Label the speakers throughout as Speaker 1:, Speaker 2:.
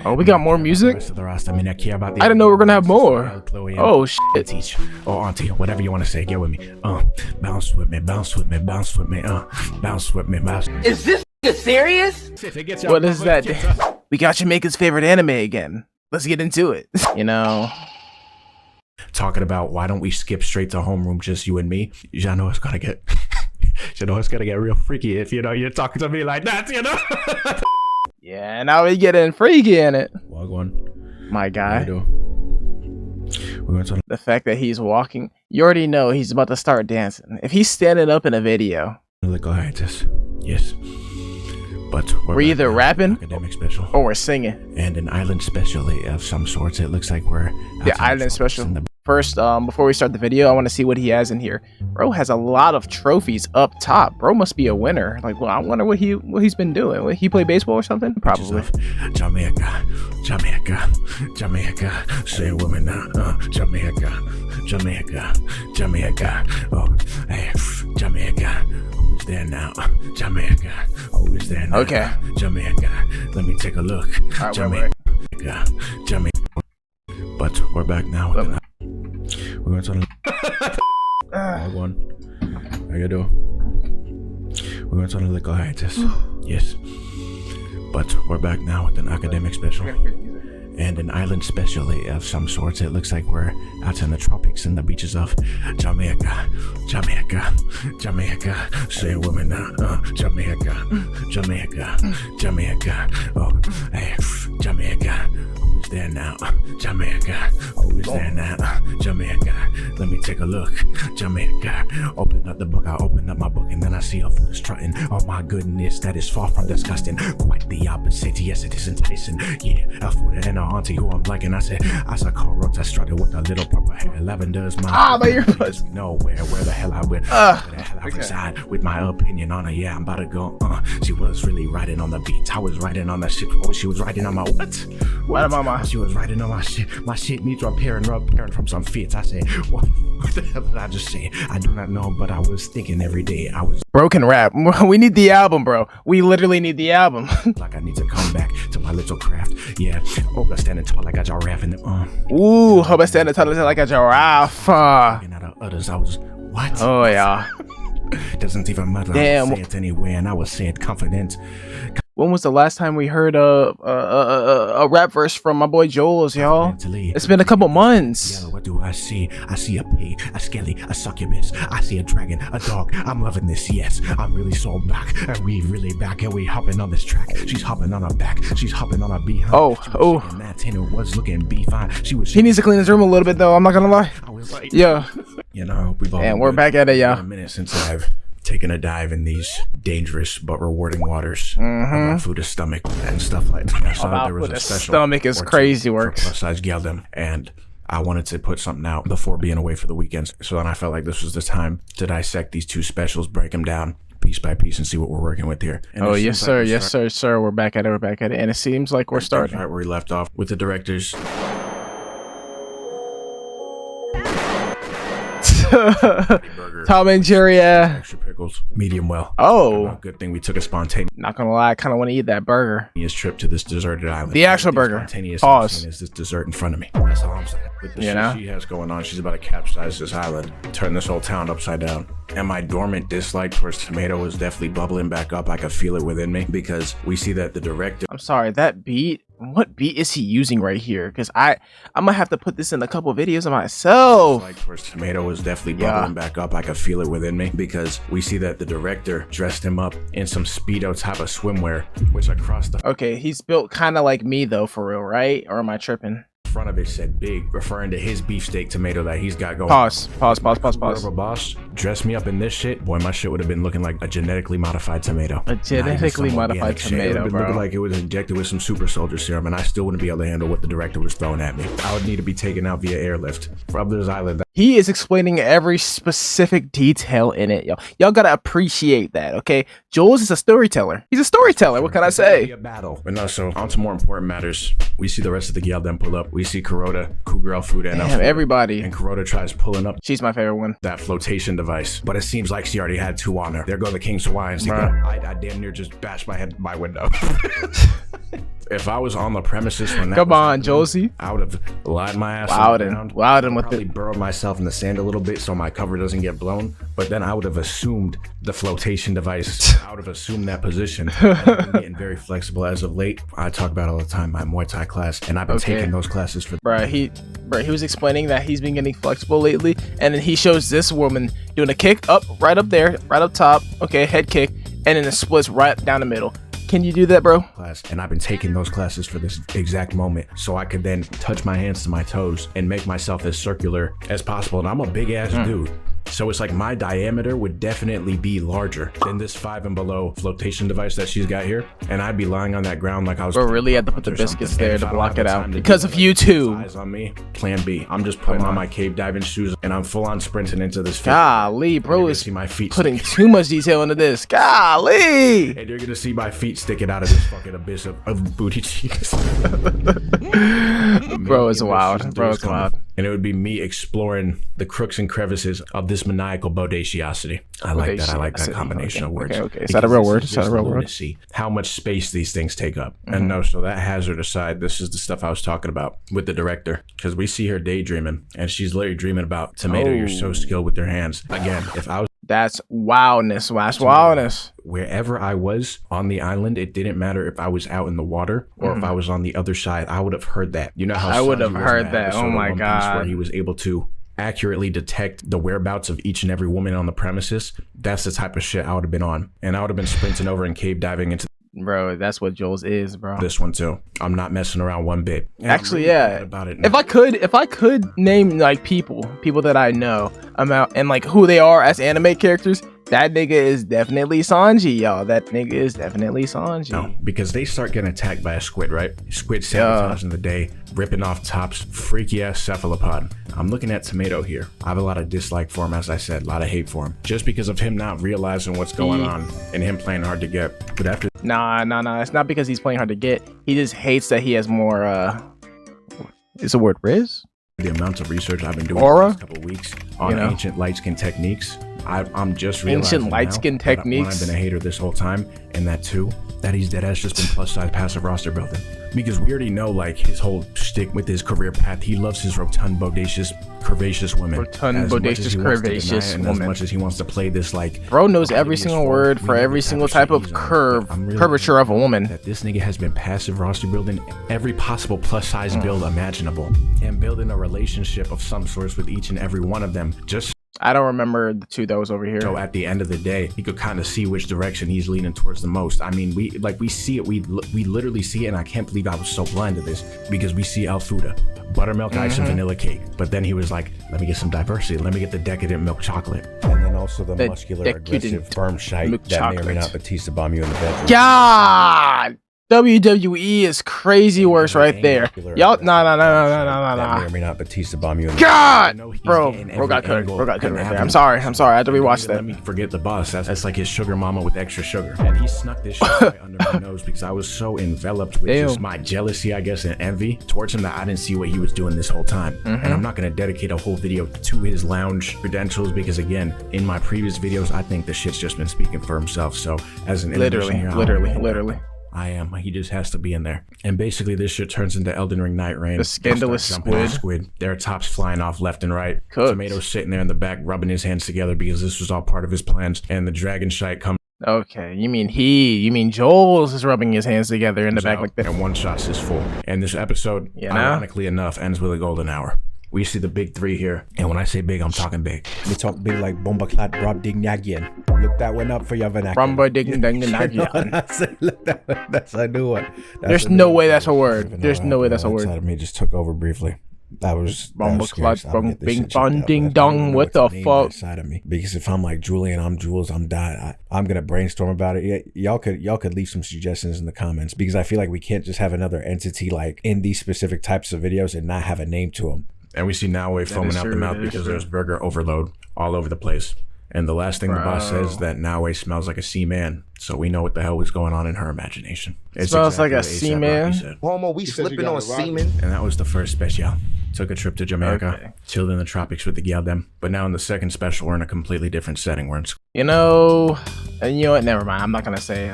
Speaker 1: Oh, we got more music?
Speaker 2: I mean, I care about the
Speaker 1: I didn't know we were gonna have more. Oh, shit.
Speaker 2: Teach or auntie, whatever you want to say. Get with me. Bounce with me, bounce with me, bounce with me. Bounce with me, bounce.
Speaker 3: Is this serious?
Speaker 1: What is that? We got Jamaica's favorite anime again. Let's get into it. You know,
Speaker 2: talking about why don't we skip straight to homeroom, just you and me? You know it's gonna get, real freaky if you're talking to me like that, you know.
Speaker 1: Yeah, now we getting freaky in it.
Speaker 2: Log one.
Speaker 1: My guy.
Speaker 2: We're going to
Speaker 1: the fact that he's walking, you already know he's about to start dancing. If he's standing up in a video,
Speaker 2: yes. But
Speaker 1: we're either rapping
Speaker 2: academic special
Speaker 1: or we're singing.
Speaker 2: And an island special of some sorts. It looks like we're
Speaker 1: the island special. First, before we start the video, I want to see what he has in here. Bro has a lot of trophies up top. Bro must be a winner. Like, well, I wonder what he's been doing. What, he play baseball or something? Probably.
Speaker 2: Jamaica. Say a woman now. Jamaica. Oh, hey, Jamaica. Who's there now? Jamaica. Who's there now?
Speaker 1: Okay.
Speaker 2: Jamaica. Let me take a look.
Speaker 1: All right,
Speaker 2: Jamaica. But we're back now with the we're going to one. How you doing? We're going to the liquor hiatus. Yes. But we're back now with an academic special and an island special of some sorts. It looks like we're out in the tropics and the beaches of Jamaica. Say a woman now. Jamaica. Oh, hey, Jamaica. Who's there now? Jamaica. Who's there now? Jamaica. Let me take a look. Jamaica. Open up the book. I open up my book and then I see a fool strutting. Oh my goodness, that is far from disgusting. Quite the opposite. Yes, it is enticing. Yeah, a fool and a auntie who I'm liking. I said Carota strutted with a little purple hair. Lavender is my
Speaker 1: my earbuds.
Speaker 2: No, where the hell I went? Where the hell I reside with my opinion on her. Yeah, I'm about to go. She was really riding on the beat. I was riding on the shit. Oh, she was riding on my what?
Speaker 1: What about
Speaker 2: she was riding on my shit. My shit needs repairing from some fits. I said, what the hell did I just say? I do not know, but I was thinking every day. I was
Speaker 1: broken rap. We need the album, bro. We literally need the album.
Speaker 2: Like I need to come back to my little craft. Yeah. Oh, standing tall like a giraffe in the
Speaker 1: Ooh, hope I standing tall like a giraffe.
Speaker 2: Looking at others, I was what?
Speaker 1: Oh yeah.
Speaker 2: Doesn't even matter.
Speaker 1: Damn.
Speaker 2: I would say it anywhere, and I was saying confident.
Speaker 1: When was the last time we heard a rap verse from my boy Joel's, y'all? It's been a couple months.
Speaker 2: Yeah, what do I see? I see a pig, a skelly, a succubus. I see a dragon, a dog. I'm loving this, yes. I'm really so back, and we really back, and we hopping on this track. She's hopping on her back, she's hopping on her behind.
Speaker 1: Oh.
Speaker 2: That tenor was looking fine.
Speaker 1: He needs to clean his room a little bit, though. I'm not gonna lie.
Speaker 2: I was like,
Speaker 1: yeah.
Speaker 2: You know, we've all.
Speaker 1: And we're back at it, y'all.
Speaker 2: A minute since I've taken a dive in these dangerous but rewarding waters. About food to stomach and stuff like that. I saw there was a special
Speaker 1: stomach is crazy work.
Speaker 2: Plus size geldom, and I wanted to put something out before being away for the weekends. So then I felt like this was the time to dissect these two specials, break them down piece by piece, and see what we're working with here. And
Speaker 1: yes, sir. Yes, sir. We're back at it. And it seems like we're starting
Speaker 2: right where we left off with the directors.
Speaker 1: Tom and Jerry,
Speaker 2: extra pickles, medium well.
Speaker 1: Oh,
Speaker 2: good thing we took a spontaneous.
Speaker 1: Not gonna lie, I kind of want to eat that burger.
Speaker 2: Trip to this deserted island.
Speaker 1: The actual burger.
Speaker 2: Pause. Is this dessert in front of me? That's all I'm saying. With the
Speaker 1: shit
Speaker 2: she has going on, she's about to capsize this island, turn this whole town upside down. And my dormant dislike towards tomato is definitely bubbling back up. I can feel it within me because we see that the director.
Speaker 1: I'm sorry, that beat. What beat is he using right here? Because I'm gonna have to put this in a couple of videos of myself.
Speaker 2: Like towards tomato is definitely bubbling back up. I can feel it within me because we see that the director dressed him up in some Speedo type of swimwear, which across the.
Speaker 1: Okay, he's built kind of like me though, for real, right? Or am I tripping?
Speaker 2: Front of it said big, referring to his beefsteak tomato that he's got going.
Speaker 1: Pause.
Speaker 2: Boss, dress me up in this shit. Boy, my shit would have been looking like a genetically modified tomato.
Speaker 1: A genetically modified tomato, bro.
Speaker 2: Looking like it was injected with some super soldier serum, and I still wouldn't be able to handle what the director was throwing at me. I would need to be taken out via airlift from this island.
Speaker 1: He is explaining every specific detail in it, y'all gotta appreciate that, okay? Jules is a storyteller. He's a storyteller. What can I say?
Speaker 2: A battle. But no, so on to more important matters. We see the rest of the gal then pull up. We see Carota, Cool Girl Food, and
Speaker 1: everybody.
Speaker 2: And Carota tries pulling up.
Speaker 1: She's my favorite one.
Speaker 2: That flotation device, but it seems like she already had two on her. There go the King's Hawaiians. I damn near just bashed my head by window. If I was on the premises when that
Speaker 1: Come
Speaker 2: was
Speaker 1: on,
Speaker 2: happening,
Speaker 1: Josie.
Speaker 2: I would have lied my ass on the ground.
Speaker 1: Wildin' with
Speaker 2: Probably
Speaker 1: it.
Speaker 2: burrowed myself in the sand a little bit so my cover doesn't get blown. But then I would have assumed the flotation device. I would have assumed that position. I've been getting very flexible as of late. I talk about it all the time, my Muay Thai class, and I've been taking those classes for.
Speaker 1: Bruh, he was explaining that he's been getting flexible lately, and then he shows this woman doing a kick up, right up there, right up top. Okay, head kick, and then it splits right down the middle. Can you do that, bro?
Speaker 2: And I've been taking those classes for this exact moment, so I could then touch my hands to my toes and make myself as circular as possible. And I'm a big ass dude. So it's like my diameter would definitely be larger than this 5 and below flotation device that she's got here. And I'd be lying on that ground like I was.
Speaker 1: Bro, really had to put the biscuits there to block it out because of YouTube.
Speaker 2: Eyes on me. Plan B. I'm just putting on my cave diving shoes and I'm full on sprinting into this.
Speaker 1: Golly, bro is
Speaker 2: see my feet
Speaker 1: putting too much detail into this. Golly.
Speaker 2: And you're gonna see my feet sticking out of this fucking abyss of booty cheeks.
Speaker 1: Bro, it's wild. Bro, it's wild.
Speaker 2: And it would be me exploring the crooks and crevices of this maniacal bodaciosity. I like that. I like that combination of words.
Speaker 1: Okay. Is that a real word? Is that a real word?
Speaker 2: See how much space these things take up. And no, so that hazard aside, this is the stuff I was talking about with the director. Because we see her daydreaming, and she's literally dreaming about Tomato. You're so skilled with your hands. Again, if I was.
Speaker 1: That's wildness. That's wildness.
Speaker 2: Wherever I was on the island, it didn't matter if I was out in the water or if I was on the other side. I would have heard that. You know how
Speaker 1: I would have heard that. Oh my God.
Speaker 2: Where he was able to accurately detect the whereabouts of each and every woman on the premises. That's the type of shit I would have been on. And I would have been sprinting over and cave diving into.
Speaker 1: Bro, that's what Joel's is, bro.
Speaker 2: This one too. I'm not messing around one bit. And
Speaker 1: actually,
Speaker 2: really
Speaker 1: yeah.
Speaker 2: About it
Speaker 1: if I could name like people that I know and like who they are as anime characters, that nigga is definitely Sanji, y'all. That nigga is definitely Sanji.
Speaker 2: No, because they start getting attacked by a squid, right? Squid sabotaging the day, ripping off tops, freaky ass cephalopod. I'm looking at Tomato here. I have a lot of dislike for him, as I said, a lot of hate for him. Just because of him not realizing what's going on and him playing hard to get. But after
Speaker 1: Nah. It's not because he's playing hard to get. He just hates that he has more is the word Riz?
Speaker 2: The amount of research I've been doing
Speaker 1: Aura?
Speaker 2: the last couple of weeks on ancient light skin techniques, I'm just realizing
Speaker 1: ancient light skin techniques.
Speaker 2: I've been a hater this whole time, and that too, that he's dead ass just been plus size passive roster building. Because we already know like his whole shtick with his career path. He loves his rotund, bodacious, curvaceous women.
Speaker 1: Rotund, bodacious, curvaceous women.
Speaker 2: As much as he wants to play this like.
Speaker 1: Bro knows every single word for every single type of curvature of a woman.
Speaker 2: That this nigga has been passive roster building every possible plus size build imaginable, and building a relationship of some sorts with each and every one of them. Just.
Speaker 1: I don't remember the two that was over here.
Speaker 2: So at the end of the day, he could kind of see which direction he's leaning towards the most. I mean, we see it. We literally see it, and I can't believe I was so blind to this because we see Alfuda, buttermilk ice and vanilla cake. But then he was like, let me get some diversity. Let me get the decadent milk chocolate.
Speaker 4: And then also the muscular, aggressive firm shite that may or may not Batista bomb you in the bedroom.
Speaker 1: God! WWE is crazy worse right there. Y'all, nah.
Speaker 4: That may or may not Batista bomb you in the
Speaker 1: God! Bro got cut right there. I'm sorry. I had to rewatch that.
Speaker 2: Let me forget the boss. That's like his sugar mama with extra sugar. And he snuck this shit right under my nose because I was so enveloped with just my jealousy, I guess, and envy towards him that I didn't see what he was doing this whole time. And I'm not going to dedicate a whole video to his lounge credentials because, again, in my previous videos, I think the shit's just been speaking for himself. So as an
Speaker 1: literally.
Speaker 2: I am. He just has to be in there. And basically, this shit turns into Elden Ring Night Rain.
Speaker 1: The scandalous squid.
Speaker 2: Their tops flying off left and right.
Speaker 1: Cooked.
Speaker 2: Tomato sitting there in the back, rubbing his hands together because this was all part of his plans. And the dragon shite comes.
Speaker 1: Okay, you mean Joel's is rubbing his hands together in the back like that.
Speaker 2: And one shot's his full. And this episode, ironically enough, ends with a golden hour. We see the big three here. And when I say big, I'm talking big.
Speaker 4: We talk big like Bomba Clat Broad Dignagian. Look that one up for your vernacular.
Speaker 1: Bomba Dignagian.
Speaker 4: That's a new one.
Speaker 1: There's no way that's a word. There's no way that's a word.
Speaker 4: Inside of me just took over briefly. That was
Speaker 1: Bomba Clat Bing Bong Ding Dong. What the fuck?
Speaker 4: Inside of me. Because if I'm like Julian, I'm Jules, I'm dying. I'm gonna brainstorm about it. Y'all could leave some suggestions in the comments because I feel like we can't just have another entity like in these specific types of videos and not have a name to them.
Speaker 2: And we see Noway foaming out the mouth because there's burger overload all over the place. And the last thing the boss says is that Noway smells like a seaman. So we know what the hell was going on in her imagination.
Speaker 1: It smells like a seaman?
Speaker 3: Homo, we slipping on semen.
Speaker 2: And that was the first special. Took a trip to Jamaica,
Speaker 1: Okay.
Speaker 2: chilled in the tropics with the gal them. But now in the second special, we're in a completely different setting. We're in school.
Speaker 1: You know, and you know what? Never mind. I'm not gonna say.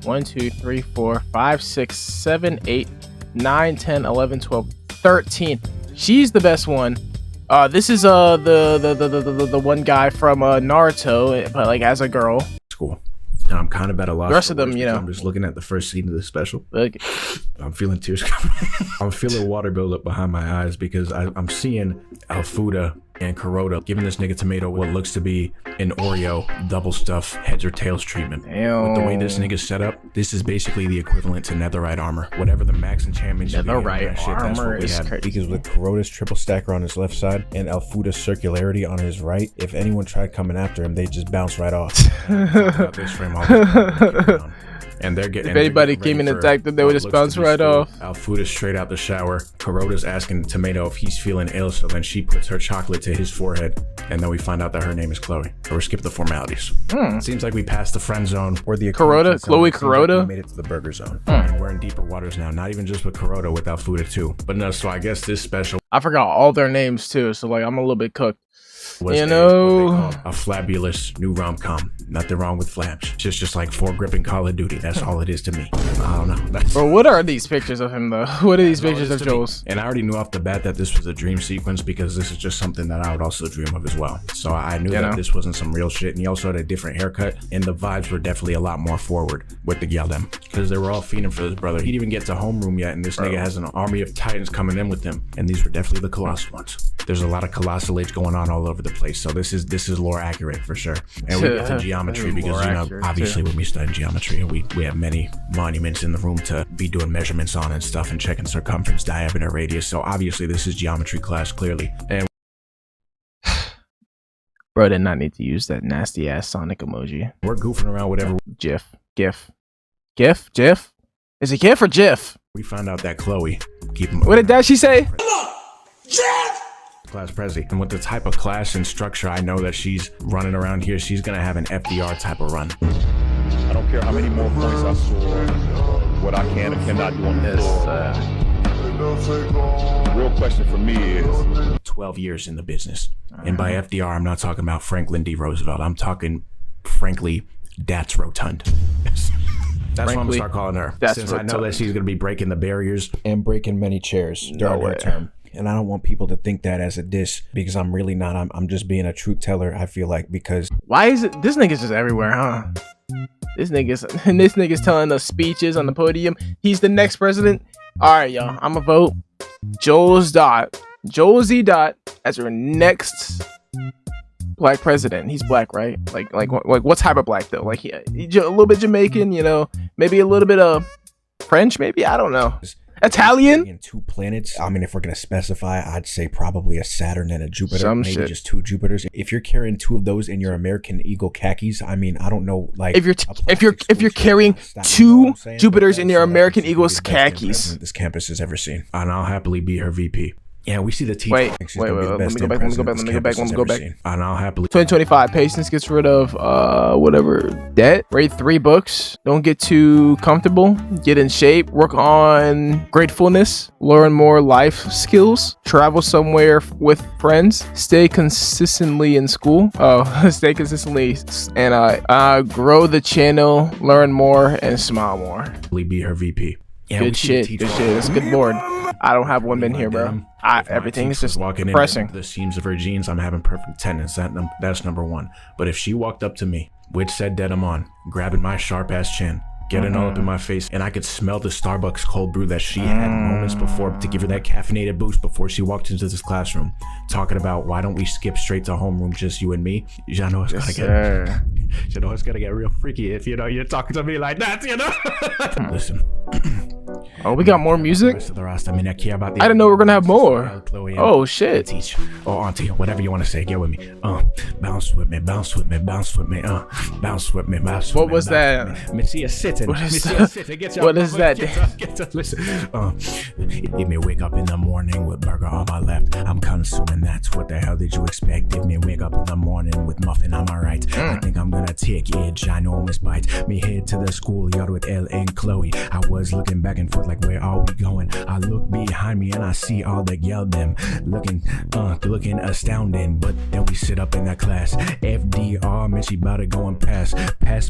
Speaker 1: 1, 2, 3, 4, 5, 6, 7, 8, 9, 10, 11, 12, 13. She's the best one. This is the one guy from Naruto, but like as a girl.
Speaker 2: School. And I'm kind of at a loss.
Speaker 1: The rest of them, you know.
Speaker 2: I'm just looking at the first scene of the special.
Speaker 1: Like,
Speaker 2: I'm feeling tears coming. I'm feeling water build up behind my eyes because I'm seeing Alfuda and Kuroda giving this nigga Tomato what looks to be an Oreo double stuff heads or tails treatment.
Speaker 1: damn.
Speaker 2: With the way this nigga's set up, this is basically the equivalent to netherite armor. Whatever the max enchantment should be.
Speaker 1: Netherite
Speaker 2: That's
Speaker 1: armor
Speaker 2: what we
Speaker 1: is
Speaker 2: had.
Speaker 1: crazy.
Speaker 4: Because with Kuroda's triple stacker on his left side and Alfuda's circularity on his right, if anyone tried coming after him, they just bounce right off.
Speaker 2: About this frame all the time. And they're getting.
Speaker 1: If anybody came and attacked them, they would just bounce right off.
Speaker 2: Alfuda's straight out the shower. Kuroda's asking Tomato if he's feeling ill, so then she puts her chocolate to his forehead, and then we find out that her name is Chloe. So we're skipping the formalities. Seems like we passed the friend zone.
Speaker 4: Or the
Speaker 1: Kuroda? Chloe
Speaker 4: it seems like
Speaker 1: Kuroda?
Speaker 4: we made it to the burger zone.
Speaker 2: And we're in deeper waters now. Not even just with Kuroda, with Alfuda too. But no, so I guess this special
Speaker 1: I forgot all their names too, so like I'm a little bit cooked.
Speaker 2: was
Speaker 1: You
Speaker 2: what
Speaker 1: know.
Speaker 2: they call a flabulous new rom-com. Nothing wrong with flabs. It's just like foregrip Call of Duty. That's all it is to me. I don't know. That's
Speaker 1: Bro, what are these pictures of him though? What are these
Speaker 2: all it
Speaker 1: pictures
Speaker 2: is
Speaker 1: of
Speaker 2: to me.
Speaker 1: Jules?
Speaker 2: And I already knew off the bat that this was a dream sequence because this is just something that I would also dream of as well. So I knew
Speaker 1: You
Speaker 2: that
Speaker 1: know.
Speaker 2: this wasn't some real shit. And he also had a different haircut. And the vibes were definitely a lot more forward with the Gyaldem. Because they were all fiending for this brother. He didn't even get to homeroom yet. And this nigga has an army of titans coming in with him. And these were definitely the colossal ones. There's a lot of colossal age going on all over the place. So this is lore accurate for sure. And we get to geometry because,
Speaker 1: Lore
Speaker 2: you know,
Speaker 1: accurate,
Speaker 2: obviously when we study geometry, we have many monuments in the room to be doing measurements on and stuff and checking circumference, diameter, radius. So obviously this is geometry class clearly. And
Speaker 1: Bro did not need to use that nasty ass Sonic emoji.
Speaker 2: we're goofing around whatever.
Speaker 1: GIF. GIF? Is it GIF or GIF?
Speaker 2: We found out that Chloe, keep him.
Speaker 1: What did Dashi say?
Speaker 2: Class prezi. And with the type of class and structure I know that she's running around here, she's gonna have an FDR type of run.
Speaker 5: I don't care how many more points I score, what I can and cannot do on the floor. The real question for me is,
Speaker 2: 12 years in the business. And by FDR, I'm not talking about Franklin D. Roosevelt. I'm talking, frankly, that's rotund. That's what I'm gonna
Speaker 1: Frankly,
Speaker 2: start calling her.
Speaker 1: that's
Speaker 2: Since I know
Speaker 1: rotund.
Speaker 2: that she's gonna be breaking the barriers.
Speaker 4: And breaking many chairs during
Speaker 1: way.
Speaker 4: her term. And I don't want people to think that as a diss because I'm really not. I'm just being a truth teller. I feel like because
Speaker 1: Why is it this nigga's just everywhere, huh? This nigga's telling us speeches on the podium. He's the next president. Alright, y'all. I'ma vote Joel Z. Dot as our next black president. He's black, right? Like what type of black though? Like a little bit Jamaican, you know, maybe a little bit of French, maybe, I don't know. Italian?
Speaker 4: in 2 planets. I mean, if we're gonna specify, I'd say probably a Saturn and a Jupiter.
Speaker 1: Some
Speaker 4: maybe
Speaker 1: shit.
Speaker 4: just 2 Jupiters. If you're carrying 2 of those in your American Eagle khakis, I mean, I don't know. Like
Speaker 1: If you're
Speaker 4: a plastic
Speaker 1: if you're
Speaker 4: school
Speaker 1: carrying
Speaker 4: should not stop, you know what
Speaker 1: 2
Speaker 4: I'm saying?
Speaker 1: Jupiters
Speaker 4: But
Speaker 1: in your
Speaker 4: that's
Speaker 1: American
Speaker 4: the
Speaker 1: Eagles
Speaker 4: best damn
Speaker 1: khakis.
Speaker 4: president this campus has ever seen.
Speaker 2: And I'll happily be her VP. Yeah, we see the teeth.
Speaker 1: Wait,
Speaker 4: She's gonna be the
Speaker 1: let
Speaker 4: best
Speaker 1: me go
Speaker 4: damn
Speaker 1: back,
Speaker 4: president this campus has ever seen.
Speaker 2: And I'll happily.
Speaker 1: 2025 Patience gets rid of whatever debt. Read 3 books. Don't get too comfortable. Get in shape. Work on gratefulness. Learn more life skills. Travel somewhere with friends. Stay consistently in school. Stay consistently and grow the channel. Learn more and smile more.
Speaker 2: Be her VP. Yeah,
Speaker 1: Good shit. Good shit. That's a good board. I don't have women here, bro. Everything's just
Speaker 2: walking
Speaker 1: pressing.
Speaker 2: in the seams of her jeans. I'm having perfect attendance. That's number 1. But if she walked up to me with said denim on, grabbing my sharp ass chin, getting all up in my face, and I could smell the Starbucks cold brew that she had moments before to give her that caffeinated boost before she walked into this classroom, talking about why don't we skip straight to homeroom, just you and me. You know it's gonna get. You know it's gonna get real freaky if you're talking to me like that. Listen.
Speaker 1: Oh, we got more music?
Speaker 2: Rest of the roster. I mean, I care about the.
Speaker 1: I didn't know we were gonna have more.
Speaker 2: Chloe,
Speaker 1: Oh shit.
Speaker 2: teach or auntie, whatever you want to say. Get with me. Bounce with me, bounce with me, bounce with me. Bounce with me, bounce with me.
Speaker 1: What was that?
Speaker 2: Missy is sitting.
Speaker 1: What is
Speaker 2: Missy
Speaker 1: that?
Speaker 2: is sitting. Get your
Speaker 1: What is that?
Speaker 2: Get up, listen. If me wake up in the morning with burger on my left, I'm consuming that. What the hell did you expect? If me wake up in the morning with muffin on my right, I think I'm a tick, it ginormous bites. Me head to the schoolyard with Elle and Chloe. I was looking back and forth like, where are we going? I look behind me and I see all the girl them looking astounding. But then we sit up in that class. FDR, man, she about to go and pass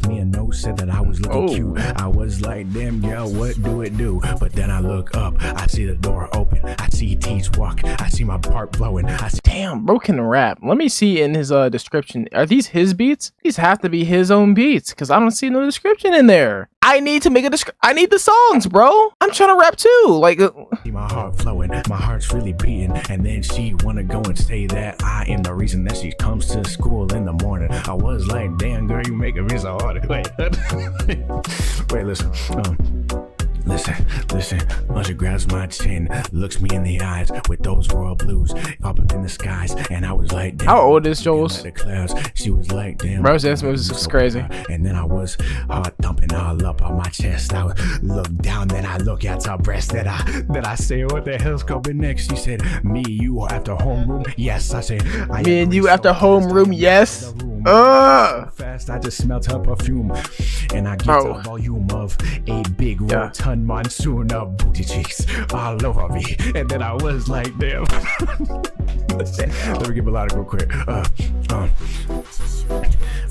Speaker 2: me a note, said that I was looking cute. I was like, damn girl, what do it do? But then I look up, I see the door open, I see T's walk, I see my part blowing.
Speaker 1: Damn, bro can rap. Let me see in his description. Are these his beats? These have to be his own beats, because I don't see no description in there. I need to make a I need the songs, bro. I'm trying to rap too. Like,
Speaker 2: see my heart flowing, my heart's really beating, and then she wanna go and say that I am the reason that she comes to school in the morning. I was like, damn girl, you making me so hard. Wait, wait, listen. Listen, she grabs my chin, looks me in the eyes with those royal blues up in the skies, and I was like, damn.
Speaker 1: How old is Jules?
Speaker 2: The clouds. She was like, damn.
Speaker 1: Bro, this was crazy.
Speaker 2: And then I was heart thumping all up on my chest. I would look down, then I look at her breast. Then I say, what the hell's coming next? She said, me, you after homeroom? Yes. I said,
Speaker 1: me and you after homeroom? Yes.
Speaker 2: Fast, I just smelt her perfume, and I get the volume of a big rotund monsoon of booty cheeks all over me. And then I was like, damn. Let me give a lot of real quick.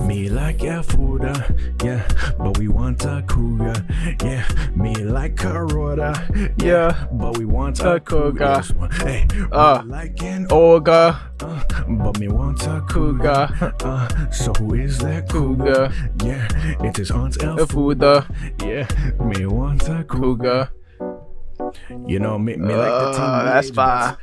Speaker 2: Me like your food, yeah, but we want a cougar, yeah. Me like Carota, yeah, but we want a cougar. Hey, like an Olga, but me want a cougar. So who is that cougar? Yeah, it is Aunt Elfuda. Yeah, me want a cougar. You know, me like the
Speaker 1: that's fine.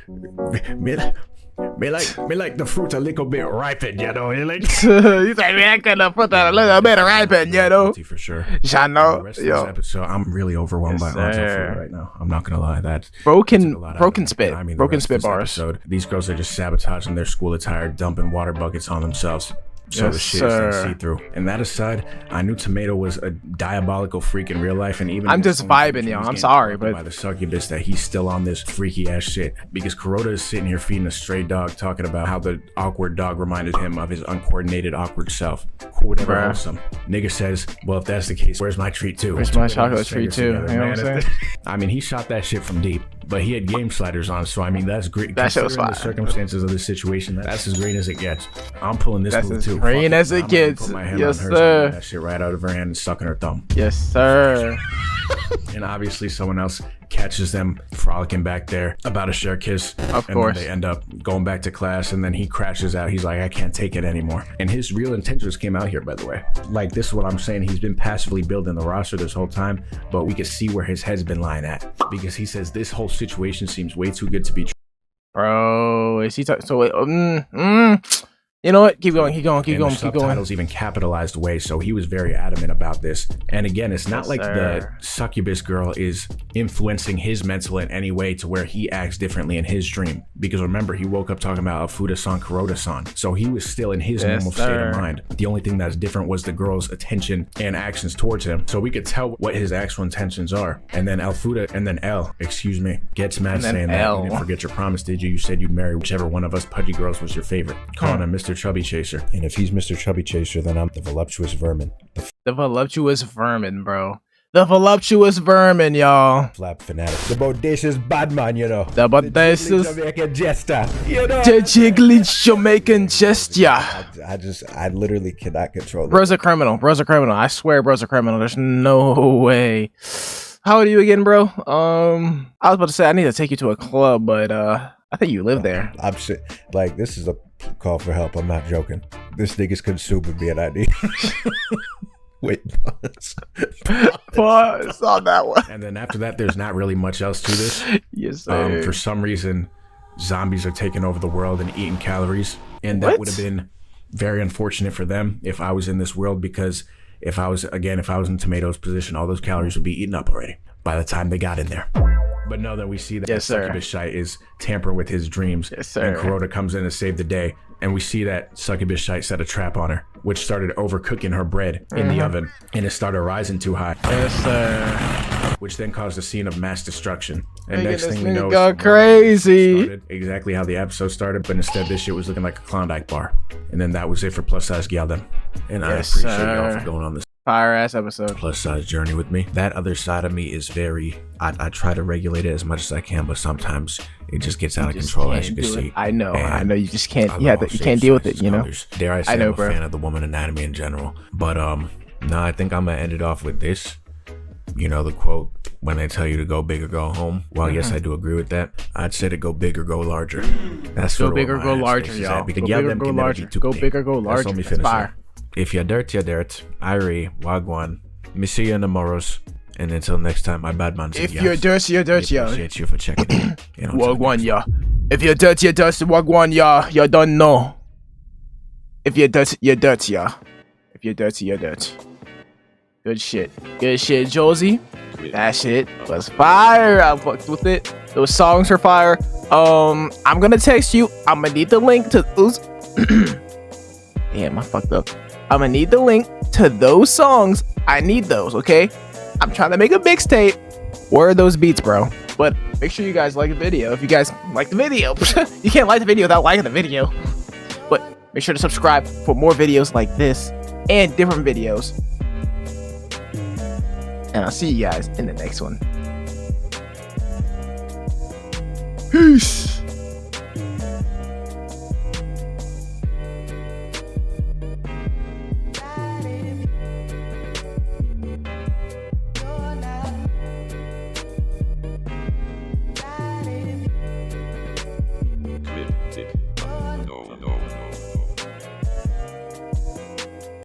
Speaker 2: Me like the fruit a little bit ripened, you know. You like
Speaker 1: you say me I could have put that a little bit ripened, you know.
Speaker 2: For sure.
Speaker 1: I know.
Speaker 2: The rest of this episode, I'm really overwhelmed by Aunt Elfuda right now. I'm not gonna lie. That's
Speaker 1: broken spit.
Speaker 2: I mean,
Speaker 1: broken spit bars.
Speaker 2: Episode, these girls are just sabotaging their school attire, dumping water buckets on themselves. So the shit is see-through. And that aside, I knew Tomato was a diabolical freak in real life, and even
Speaker 1: I'm just vibing, yo. I'm sorry, but
Speaker 2: by the succubus that he's still on this freaky ass shit, because Carota is sitting here feeding a stray dog, talking about how the awkward dog reminded him of his uncoordinated awkward self. Whatever helps him. Nigga says, well, if that's the case, where's my treat too?
Speaker 1: Where's my chocolate treat too? You know what I'm saying?
Speaker 2: I mean, he shot that shit from deep. But he had game sliders on, so I mean that's great.
Speaker 1: That shit was fine.
Speaker 2: The circumstances of the situation, that's as green as it gets. I'm pulling this move too.
Speaker 1: Green as it gets. Yes, sir.
Speaker 2: That shit right out of her hand and sucking her thumb.
Speaker 1: Yes, sir.
Speaker 2: And obviously someone else catches them frolicking back there, about to share a kiss.
Speaker 1: Of course.
Speaker 2: Then they end up going back to class, and then he crashes out. He's like, I can't take it anymore. And his real intentions came out here, by the way. Like, this is what I'm saying. He's been passively building the roster this whole time, but we can see where his head's been lying at, because he says this whole situation seems way too good to be true.
Speaker 1: Bro, is he so wait, you know what? Keep going. The
Speaker 2: subtitles even capitalized way, so he was very adamant about this. And again, it's not like the succubus girl is influencing his mental in any way to where he acts differently in his dream. Because remember, he woke up talking about Afuda-san, Carota-san. So he was still in his normal state of mind. The only thing that's different was the girl's attention and actions towards him. So we could tell what his actual intentions are. And then gets mad saying that you didn't forget your promise, did you? You said you'd marry whichever one of us pudgy girls was your favorite. Calling him Mr. Chubby Chaser.
Speaker 4: And if he's Mr. Chubby Chaser, then I'm the voluptuous vermin.
Speaker 1: The voluptuous vermin, bro. The voluptuous vermin, y'all.
Speaker 4: Flap fanatic. The bodacious bad man, you know.
Speaker 1: The bodacious
Speaker 4: Jamaican jester, you know.
Speaker 1: The jiggly Jamaican gesture.
Speaker 4: I literally cannot control it.
Speaker 1: Bro's a criminal. I swear bro's a criminal. There's no way. How old are you again, bro? I was about to say I need to take you to a club, but I think you live there.
Speaker 4: I'm shit. Like, this is a call for help. I'm not joking. This nigga's consuming me and I need. Wait,
Speaker 1: pause on that one.
Speaker 2: And then after that, there's not really much else to this.
Speaker 1: Yes, sir.
Speaker 2: For some reason, zombies are taking over the world and eating calories, and that would have been very unfortunate for them if I was in this world, because if I was in Tomato's position, all those calories would be eaten up already by the time they got in there. But no, that we see that the succubus shite is tampering with his dreams.
Speaker 1: Yes, sir.
Speaker 2: And Carota comes in to save the day. and we see that succubus shite set a trap on her, which started overcooking her bread in the oven, and it started rising too high.
Speaker 1: Yes, sir.
Speaker 2: Which then caused a scene of mass destruction. And
Speaker 1: Nigga,
Speaker 2: next
Speaker 1: this
Speaker 2: thing we
Speaker 1: nigga
Speaker 2: know,
Speaker 1: got crazy.
Speaker 2: started exactly how the episode started, but instead this shit was looking like a Klondike bar. And then that was it for Plus Size Gyaldem. And I
Speaker 1: Yes,
Speaker 2: appreciate
Speaker 1: sir.
Speaker 2: y'all for going on this
Speaker 1: Fire ass episode.
Speaker 2: plus size journey with me. That other side of me is very, I try to regulate it as much as I can, but sometimes it just gets out of
Speaker 1: Just
Speaker 2: control,
Speaker 1: can't
Speaker 2: as you can
Speaker 1: do it.
Speaker 2: see.
Speaker 1: I know you just can't.
Speaker 2: I
Speaker 1: Yeah,
Speaker 2: love all
Speaker 1: you can't deal with it.
Speaker 2: shapes,
Speaker 1: You know.
Speaker 2: sizes, colors. Dare I say,
Speaker 1: know,
Speaker 2: I'm a
Speaker 1: bro.
Speaker 2: fan of the woman anatomy in general. But no, I think I'm gonna end it off with this. You know the quote, when they tell you to go big or go home. Well, yes, I do agree with that. I'd say to go big or go larger. That's
Speaker 1: Go
Speaker 2: sort of
Speaker 1: big
Speaker 2: where
Speaker 1: or
Speaker 2: my
Speaker 1: go
Speaker 2: headspace
Speaker 1: larger,
Speaker 2: is
Speaker 1: y'all.
Speaker 2: at, because
Speaker 1: Go
Speaker 2: y'all
Speaker 1: big or
Speaker 2: them
Speaker 1: go
Speaker 2: can never
Speaker 1: larger.
Speaker 2: be too
Speaker 1: Go
Speaker 2: big.
Speaker 1: big or go
Speaker 2: That's
Speaker 1: larger.
Speaker 2: all me
Speaker 1: That's
Speaker 2: finna say.
Speaker 1: fire.
Speaker 2: If you're dirt, you're dirt. Irie, wagwan, missy and the morrows. And until next time, my bad man.
Speaker 1: If you're dirty, you're dirty, yo.
Speaker 2: Appreciate you for checking in. You know,
Speaker 1: Wagwan, ya. If you're dirty, you're dirty. Wagwan, ya. You don't know. If you're dirty, you're dirty, ya. If you're dirty, you're dirty. Good shit. Good shit, Josie. That shit was fire. I fucked with it. Those songs are fire. I'm gonna text you. I'm gonna need the link to those. Damn, I fucked up. I'm gonna need the link to those songs. I need those, okay? I'm trying to make a mixtape. Where are those beats, bro? But make sure you guys like the video. If you guys like the video, you can't like the video without liking the video. But make sure to subscribe for more videos like this and different videos. And I'll see you guys in the next one. Peace.